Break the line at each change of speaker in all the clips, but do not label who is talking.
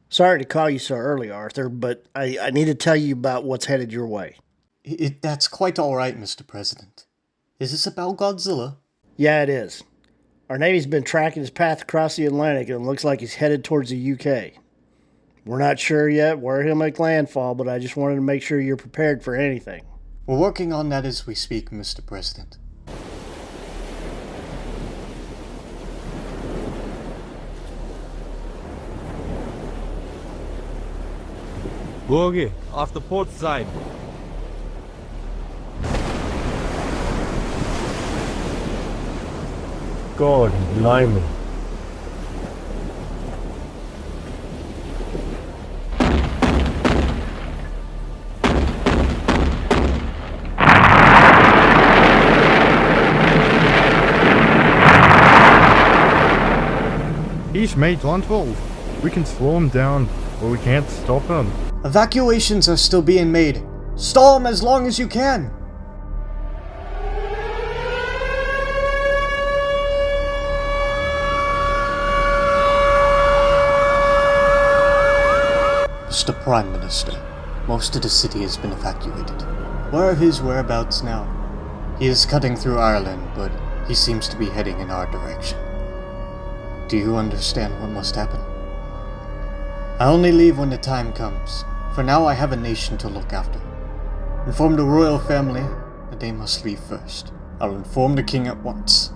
Sorry to call you so early, Arthur, but I need to tell you about what's headed your way.
That's quite alright, Mr. President. Is this about Godzilla?
Yeah, it is. Our Navy's been tracking his path across the Atlantic and it looks like he's headed towards the UK. We're not sure yet where he'll make landfall, but I just wanted to make sure you're prepared for anything.
We're working on that as we speak, Mr. President.
Boogie, off the port side.
God, blimey.
He's made landfall. We can slow him down, but we can't stop him.
Evacuations are still being made. Stall them as long as you can. Mr. Prime Minister, most of the city has been evacuated. Where are his whereabouts now? He is cutting through Ireland, but he seems to be heading in our direction. Do you understand what must happen? I only leave when the time comes. For now I have a nation to look after. Inform the royal family that they must leave first. I'll inform the king at once.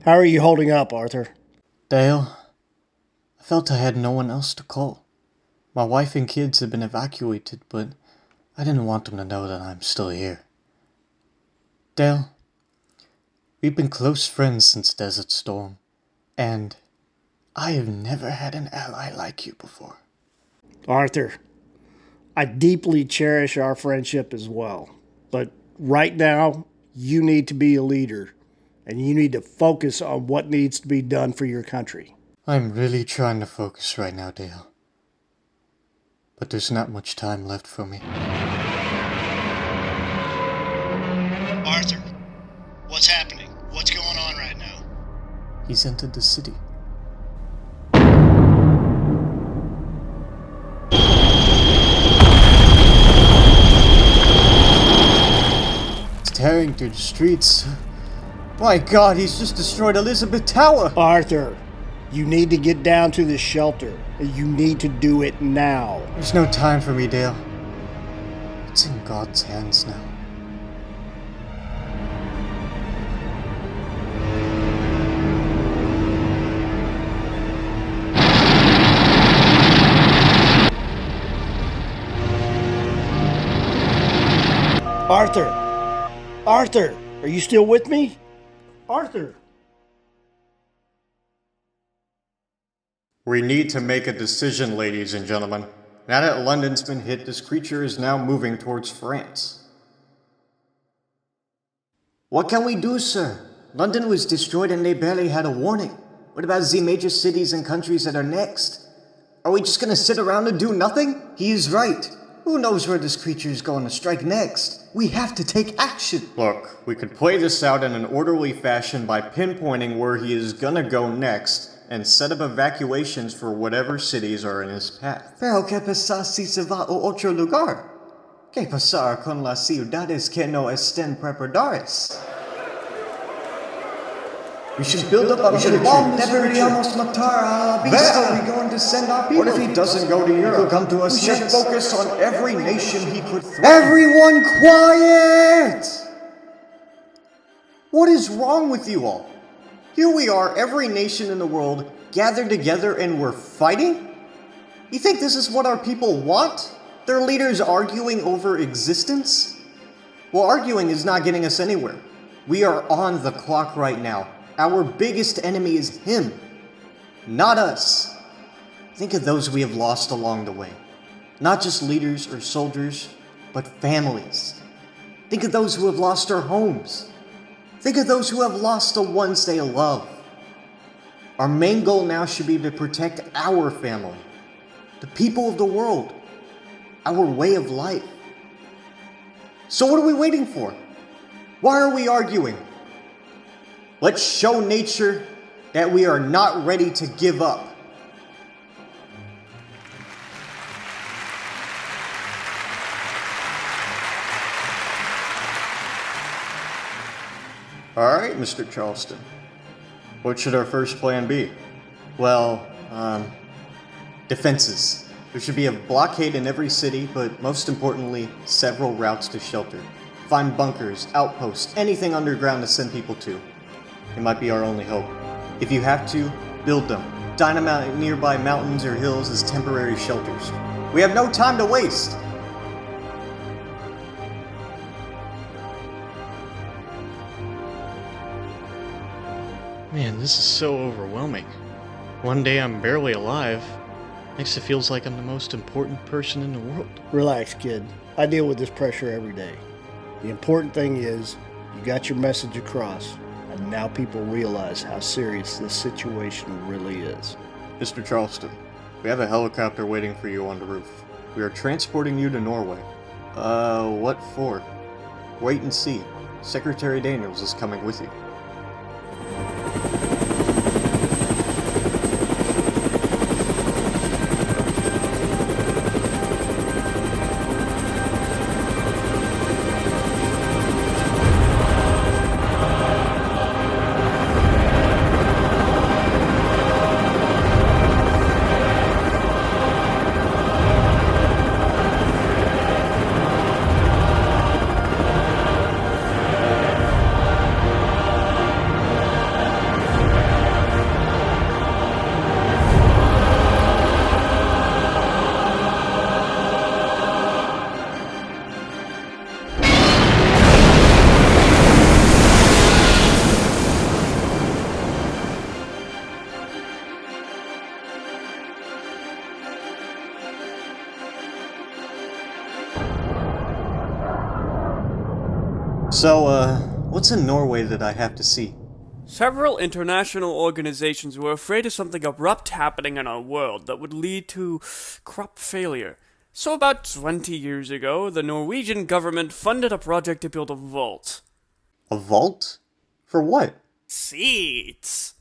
How are you holding up, Arthur?
Dale, I felt I had no one else to call. My wife and kids have been evacuated, but I didn't want them to know that I'm still here. Dale, we've been close friends since Desert Storm, and I have never had an ally like you before.
Arthur, I deeply cherish our friendship as well. But right now, you need to be a leader, and you need to focus on what needs to be done for your country.
I'm really trying to focus right now, Dale. But there's not much time left for me.
Arthur, what's happening? What's going on right now?
He's entered the city. It's tearing through the streets. My God, he's just destroyed Elizabeth Tower!
Arthur, you need to get down to the shelter. You need to do it now.
There's no time for me, Dale. It's in God's hands now.
Arthur! Arthur! Are you still with me? Arthur!
We need to make a decision, ladies and gentlemen. Now that London's been hit, this creature is now moving towards France. What can we do, sir? London was destroyed and they barely had a warning. What about the major cities and countries that are next? Are we just gonna sit around and do nothing? He is right. Who knows where this creature is going to strike next? We have to take action. Look, we could play this out in an orderly fashion by pinpointing where he is gonna go next and set up evacuations for whatever cities are in his path. Pero que pasa si se va a otro lugar? ¿Qué pasará con las ciudades que no estén preparadas? We should build up a bomb. Deberíamos matar a la beast. Are we going to send our people? What if he doesn't go to Europe? He'll come to us. We should focus on every nation he could threaten. Everyone quiet! What is wrong with you all? Here we are, every nation in the world, gathered together and we're fighting? You think this is what our people want? Their leaders arguing over existence? Well, arguing is not getting us anywhere. We are on the clock right now. Our biggest enemy is him, not us. Think of those we have lost along the way. Not just leaders or soldiers, but families. Think of those who have lost their homes. Think of those who have lost the ones they love. Our main goal now should be to protect our family, the people of the world, our way of life. So what are we waiting for? Why are we arguing? Let's show nature that we are not ready to give up. Alright, Mr. Charleston. What should our first plan be? Well, defenses. There should be a blockade in every city, but most importantly, several routes to shelter. Find bunkers, outposts, anything underground to send people to. It might be our only hope. If you have to, build them. Dynamite nearby mountains or hills as temporary shelters. We have no time to waste!
Man, this is so overwhelming. One day I'm barely alive. Next it feels like I'm the most important person in the world.
Relax, kid. I deal with this pressure every day. The important thing is, you got your message across, and now people realize how serious this situation really is.
Mr. Charleston, we have a helicopter waiting for you on the roof. We are transporting you to Norway. What for? Wait and see. Secretary Daniels is coming with you. So, what's in Norway that I have to see?
Several international organizations were afraid of something abrupt happening in our world that would lead to crop failure. So about 20 years ago, the Norwegian government funded a project to build a vault.
A vault? For what?
Seeds!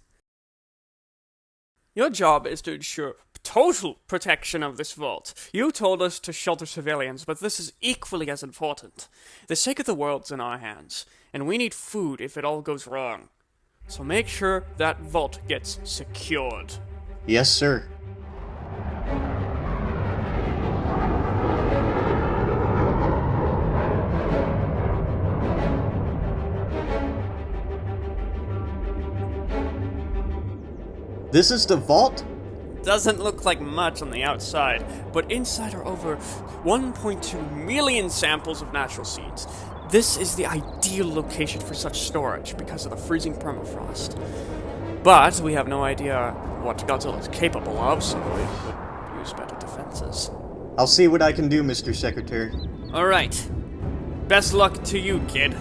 Your job is to ensure total protection of this vault. You told us to shelter civilians, but this is equally as important. The sake of the world's in our hands, and we need food if it all goes wrong. So make sure that vault gets secured.
Yes, sir. This is the vault?
Doesn't look like much on the outside, but inside are over 1.2 million samples of natural seeds. This is the ideal location for such storage because of the freezing permafrost. But we have no idea what Godzilla is capable of, so we could use better defenses.
I'll see what I can do, Mr. Secretary.
Alright. Best luck to you, kid.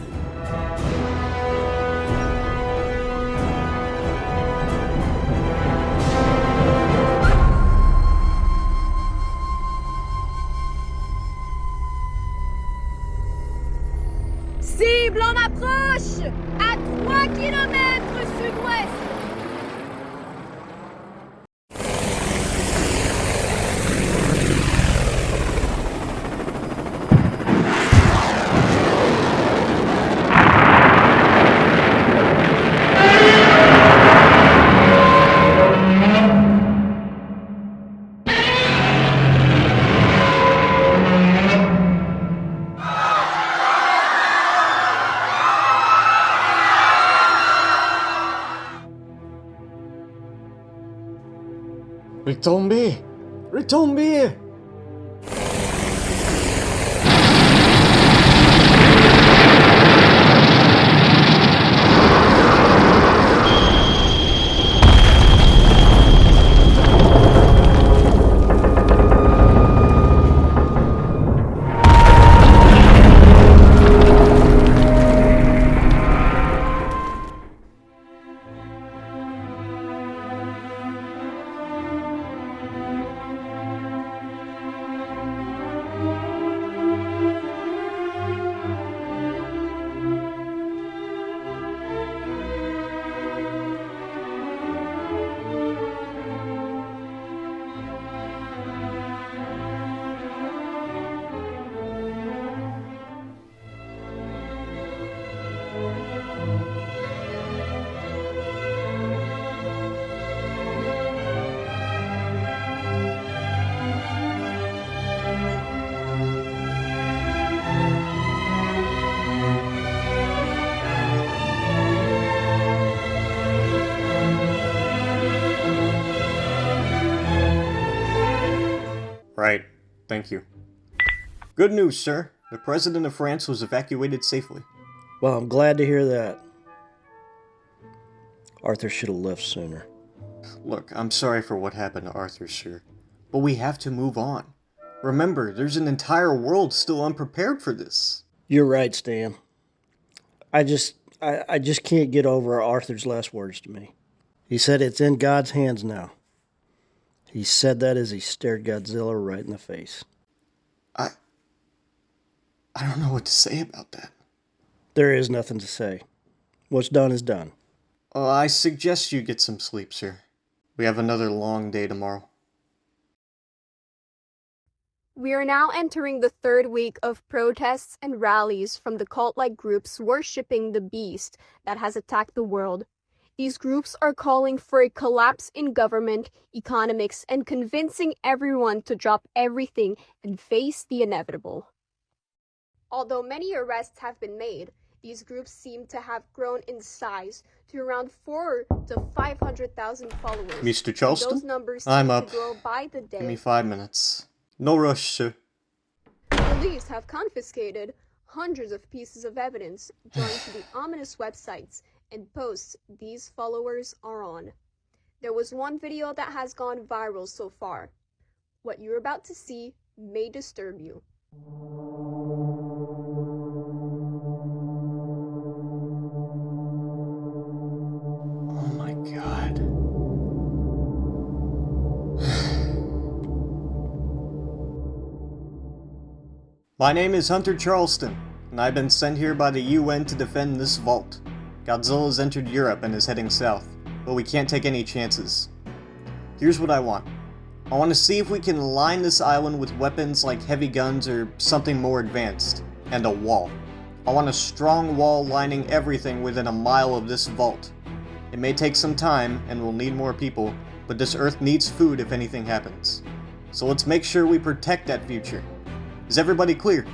Cible en approche! À 3 kilomètres sud-ouest!
Retombez! Retombez! Thank you. Good news, sir. The President of France was evacuated safely.
Well, I'm glad to hear that. Arthur should have left sooner.
Look, I'm sorry for what happened to Arthur, sir. But we have to move on. Remember, there's an entire world still unprepared for this.
You're right, Stan. I just can't get over Arthur's last words to me. He said it's in God's hands now. He said that as he stared Godzilla right in the face.
I don't know what to say about that.
There is nothing to say. What's done is done.
I suggest you get some sleep, sir. We have another long day tomorrow.
We are now entering the third week of protests and rallies from the cult-like groups worshipping the beast that has attacked the world. These groups are calling for a collapse in government, economics, and convincing everyone to drop everything and face the inevitable. Although many arrests have been made, these groups seem to have grown in size to around 400,000 to 500,000 followers.
Mr. Charleston?
Those numbers
I'm
seem
up.
to grow by the day.
Give me 5 minutes. No rush, sir.
Police have confiscated hundreds of pieces of evidence joined to the ominous websites and posts these followers are on. There was one video that has gone viral so far. What you're about to see may disturb you.
Oh my God. My name is Hunter Charleston, and I've been sent here by the UN to defend this vault. Godzilla's entered Europe and is heading south, but we can't take any chances. Here's what I want. I want to see if we can line this island with weapons like heavy guns or something more advanced, and a wall. I want a strong wall lining everything within a mile of this vault. It may take some time, and we'll need more people, but this Earth needs food if anything happens. So let's make sure we protect that future. Is everybody clear?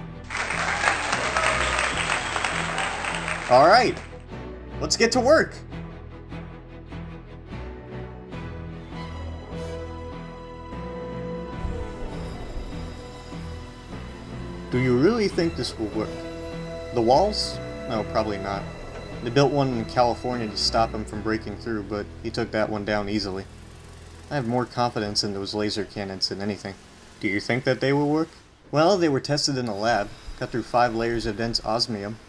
Alright, let's get to work! Do you really think this will work? The walls? No, probably not. They built one in California to stop him from breaking through, but he took that one down easily. I have more confidence in those laser cannons than anything. Do you think that they will work? Well, they were tested in a lab, cut through 5 layers of dense osmium.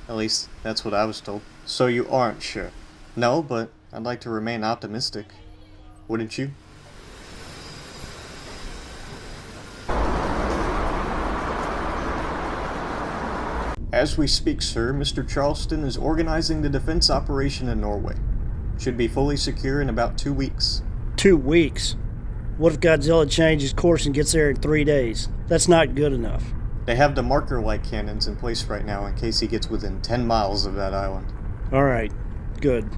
At least, that's what I was told. So you aren't sure? No, but I'd like to remain optimistic. Wouldn't you? As we speak, sir, Mr. Charleston is organizing the defense operation in Norway. Should be fully secure in about 2 weeks.
2 weeks? What if Godzilla changes course and gets there in 3 days? That's not good enough.
They have the marker light cannons in place right now in case he gets within 10 miles of that island.
Alright, good.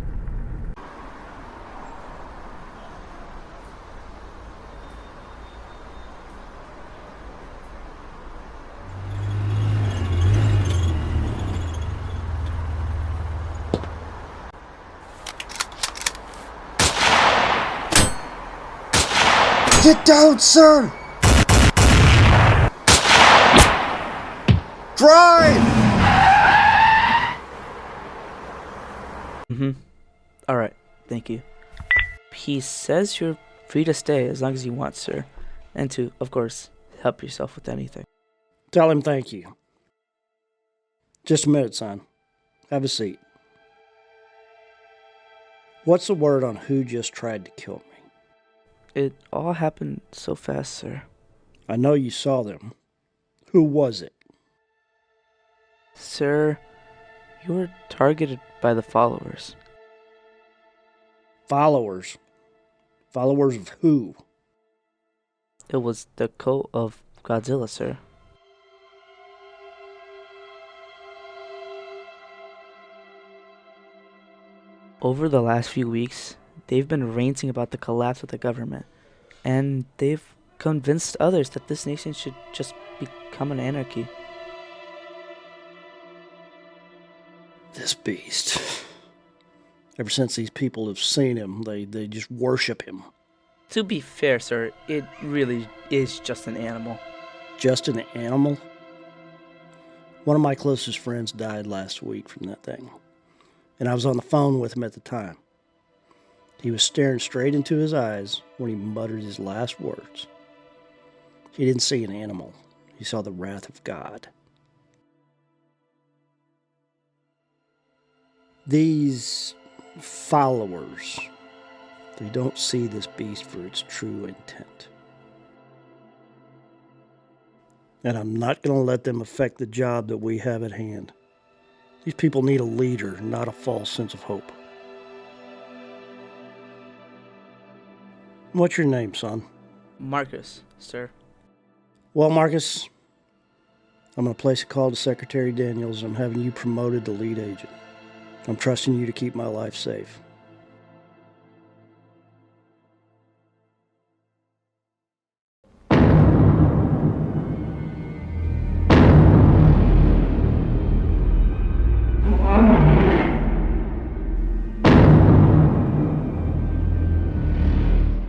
Get down, sir! Drive!
Alright, thank you. He says you're free to stay as long as you want, sir. And to, of course, help yourself with anything.
Tell him thank you. Just a minute, son. Have a seat. What's the word on who just tried to kill me?
It all happened so fast, sir.
I know you saw them. Who was it?
Sir, you were targeted by the followers.
Followers? Followers of who?
It was the cult of Godzilla, sir. Over the last few weeks, they've been ranting about the collapse of the government, and they've convinced others that this nation should just become an anarchy.
This beast. Ever since these people have seen him, they just worship him.
To be fair, sir, it really is just an animal.
just an animal? One of my closest friends died last week from that thing, and I was on the phone with him at the time. He was staring straight into his eyes when he muttered his last words. He didn't see an animal. He saw the wrath of God. These followers, they don't see this beast for its true intent. And I'm not going to let them affect the job that we have at hand. These people need a leader, not a false sense of hope. What's your name, son?
Marcus, sir.
Well, Marcus, I'm going to place a call to Secretary Daniels. I'm having you promoted to lead agent. I'm trusting you to keep my life safe.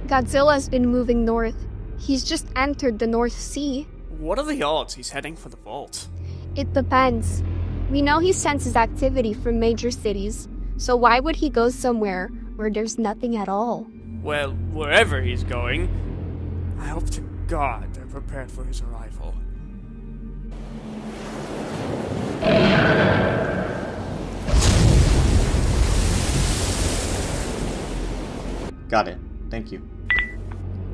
Godzilla's been moving north. He's just entered the North Sea.
What are the odds he's heading for the vault?
It depends. We know he senses activity from major cities, so why would he go somewhere where there's nothing at all?
Well, wherever he's going, I hope to God they're prepared for his arrival.
Got it. Thank you.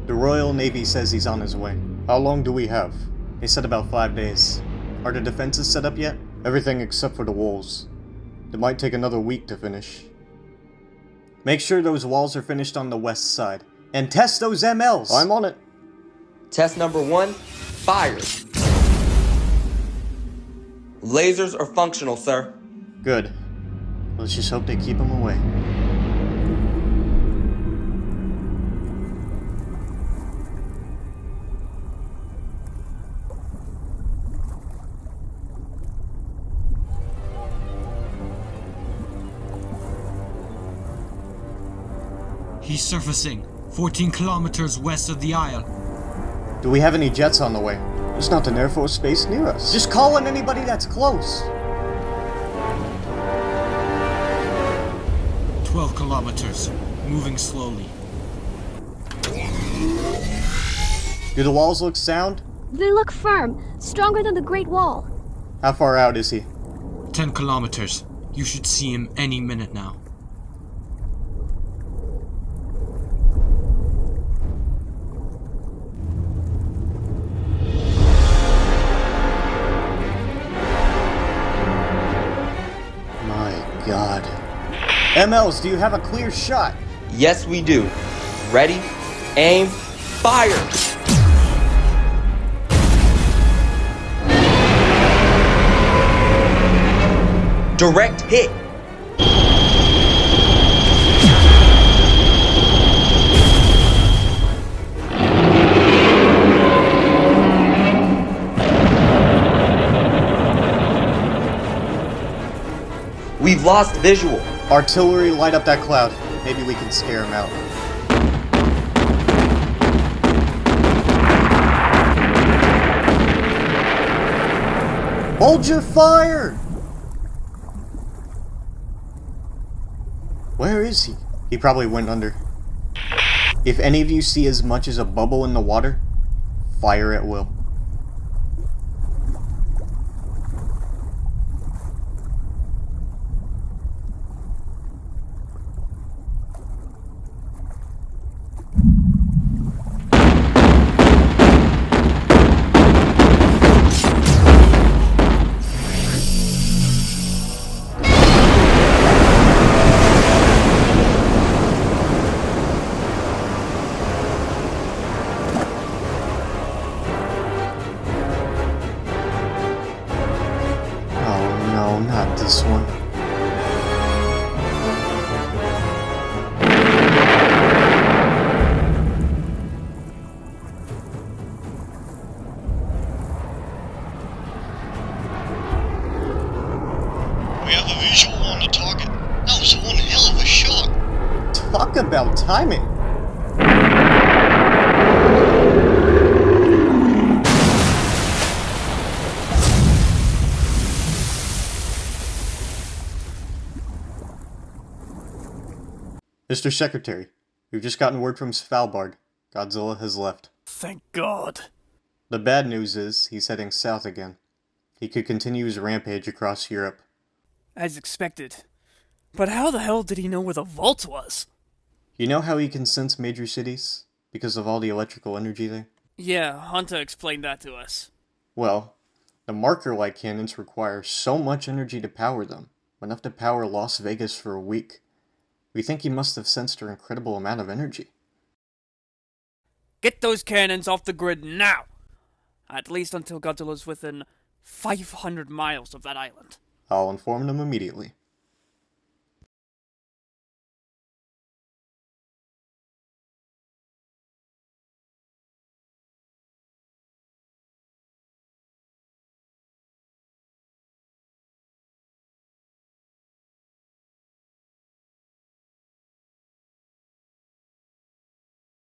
The Royal Navy says he's on his way. How long do we have? They said about 5 days. Are the defenses set up yet? Everything except for the walls. It might take another week to finish. Make sure those walls are finished on the west side. And test those MLs! I'm on it.
Test number 1, fire. Lasers are functional, sir.
Good. Let's just hope they keep him away.
He's surfacing, 14 kilometers west of the Isle.
Do we have any jets on the way? There's not an Air Force base near us. Just call in anybody that's close.
12 kilometers, moving slowly.
Do the walls look sound?
They look firm, stronger than the Great Wall.
How far out is he?
10 kilometers. You should see him any minute now.
God. MLs, do you have a clear shot?
Yes, we do. Ready, aim, fire! Direct hit. We've lost visual.
Artillery, light up that cloud. Maybe we can scare him out. Hold your fire! Where is he? He probably went under. If any of you see as much as a bubble in the water, fire at will. This one.
We have a visual on the target. That was one hell of a shot.
Talk about timing.
Mr. Secretary, we've just gotten word from Svalbard. Godzilla has left.
Thank God.
The bad news is he's heading south again. He could continue his rampage across Europe.
As expected. But how the hell did he know where the vault was?
You know how he can sense major cities? Because of all the electrical energy there?
Yeah, Hunter explained that to us.
Well, the marker light cannons require so much energy to power them, enough to power Las Vegas for a week. We think he must have sensed an incredible amount of energy.
Get those cannons off the grid now! At least until Godzilla's within 500 miles of that island.
I'll inform them immediately.